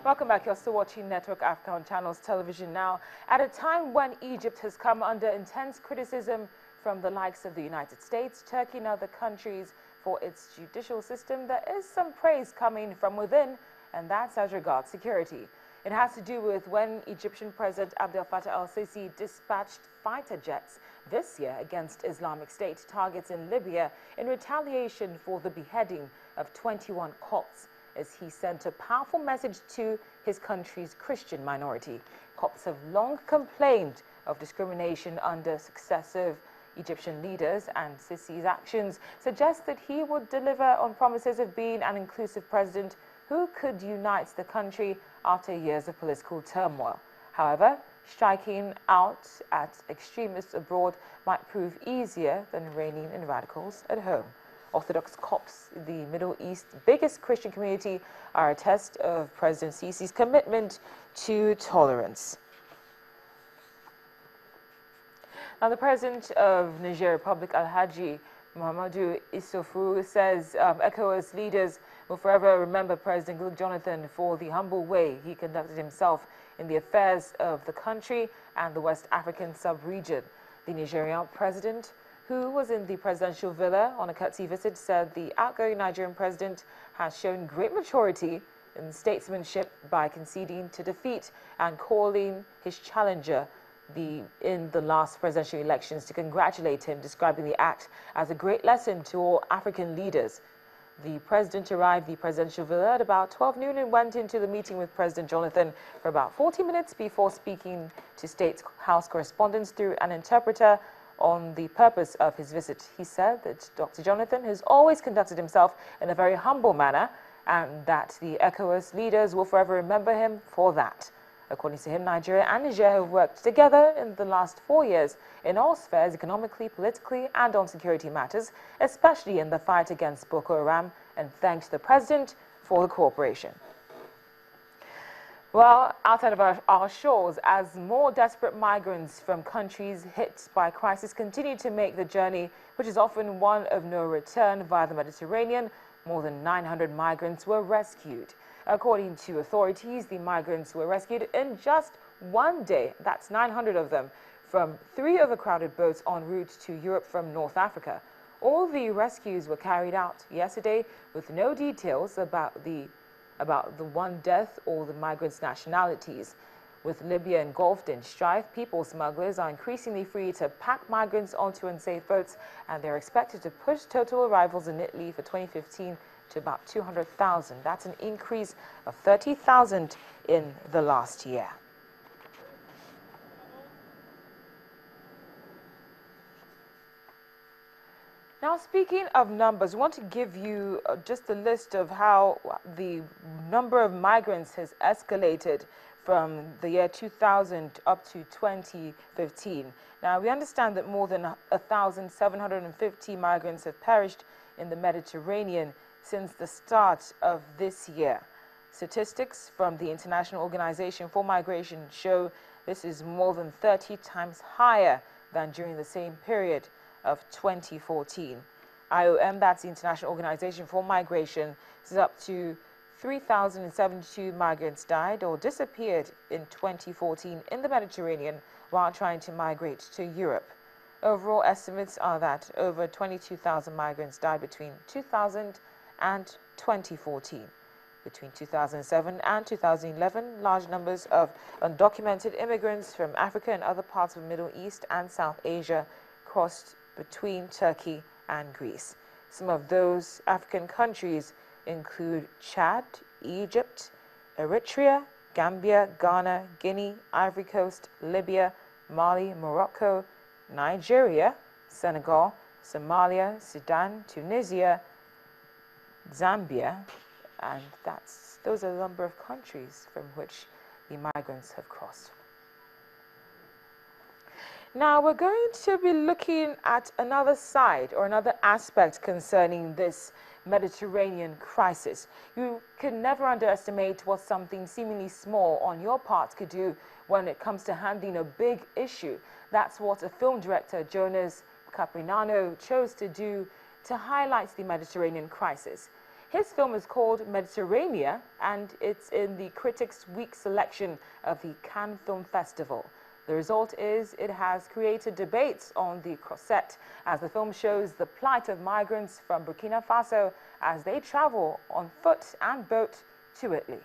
Welcome back. You're still watching Network Africa on Channels Television now. At a time when Egypt has come under intense criticism from the likes of the United States, Turkey and other countries for its judicial system, there is some praise coming from within, and that's as regards security. It has to do with when Egyptian President Abdel Fattah al-Sisi dispatched fighter jets this year against Islamic State targets in Libya in retaliation for the beheading of 21 Copts, as he sent a powerful message to his country's Christian minority. Copts have long complained of discrimination under successive Egyptian leaders, and Sisi's actions suggest that he would deliver on promises of being an inclusive president who could unite the country after years of political turmoil. However, striking out at extremists abroad might prove easier than reining in radicals at home. Orthodox Copts, the Middle East's biggest Christian community, are a test of President Sisi's commitment to tolerance. Now, the president of Niger Republic, Alhaji Mahamadou Issoufou, says ECOWAS leaders will forever remember President Goodluck Jonathan for the humble way he conducted himself in the affairs of the country and the West African sub-region. The Nigerian president, who was in the presidential villa on a courtesy visit, said the outgoing Nigerian president has shown great maturity in statesmanship by conceding to defeat and calling his challenger in the last presidential elections to congratulate him, describing the act as a great lesson to all African leaders. The president arrived at the presidential villa at about 12 noon and went into the meeting with President Jonathan for about 40 minutes before speaking to State House correspondents through an interpreter on the purpose of his visit. He said that Dr. Jonathan has always conducted himself in a very humble manner and that the ECOWAS leaders will forever remember him for that. According to him, Nigeria and Niger have worked together in the last 4 years in all spheres, economically, politically, and on security matters, especially in the fight against Boko Haram, and thanked the president for the cooperation. Well, outside of our shores, as more desperate migrants from countries hit by crisis continue to make the journey, which is often one of no return via the Mediterranean, more than 900 migrants were rescued. According to authorities, the migrants were rescued in just one day, that's 900 of them, from 3 overcrowded boats en route to Europe from North Africa. All the rescues were carried out yesterday with no details about the one death or the migrants' nationalities. With Libya engulfed in strife, people smugglers are increasingly free to pack migrants onto unsafe boats, and they're expected to push total arrivals in Italy for 2015 to about 200,000. That's an increase of 30,000 in the last year. Now, speaking of numbers, I want to give you just a list of how the number of migrants has escalated from the year 2000 up to 2015. Now, we understand that more than 1,750 migrants have perished in the Mediterranean since the start of this year. Statistics from the International Organization for Migration show this is more than 30 times higher than during the same period of 2014. IOM, that's the International Organization for Migration, is up to 3,072 migrants died or disappeared in 2014 in the Mediterranean while trying to migrate to Europe. Overall estimates are that over 22,000 migrants died between 2000 and 2014. Between 2007 and 2011, large numbers of undocumented immigrants from Africa and other parts of the Middle East and South Asia crossed between Turkey and Greece. Some of those African countries include Chad, Egypt, Eritrea, Gambia, Ghana, Guinea, Ivory Coast, Libya, Mali, Morocco, Nigeria, Senegal, Somalia, Sudan, Tunisia, Zambia, and those are the number of countries from which the migrants have crossed. Now, we're going to be looking at another side or another aspect concerning this Mediterranean crisis. You can never underestimate what something seemingly small on your part could do when it comes to handling a big issue. That's what a film director, Jonas Caprignano, chose to do to highlight the Mediterranean crisis. His film is called Mediterranean, and it's in the Critics' Week selection of the Cannes Film Festival. The result is it has created debates on the crusade, as the film shows the plight of migrants from Burkina Faso as they travel on foot and boat to Italy.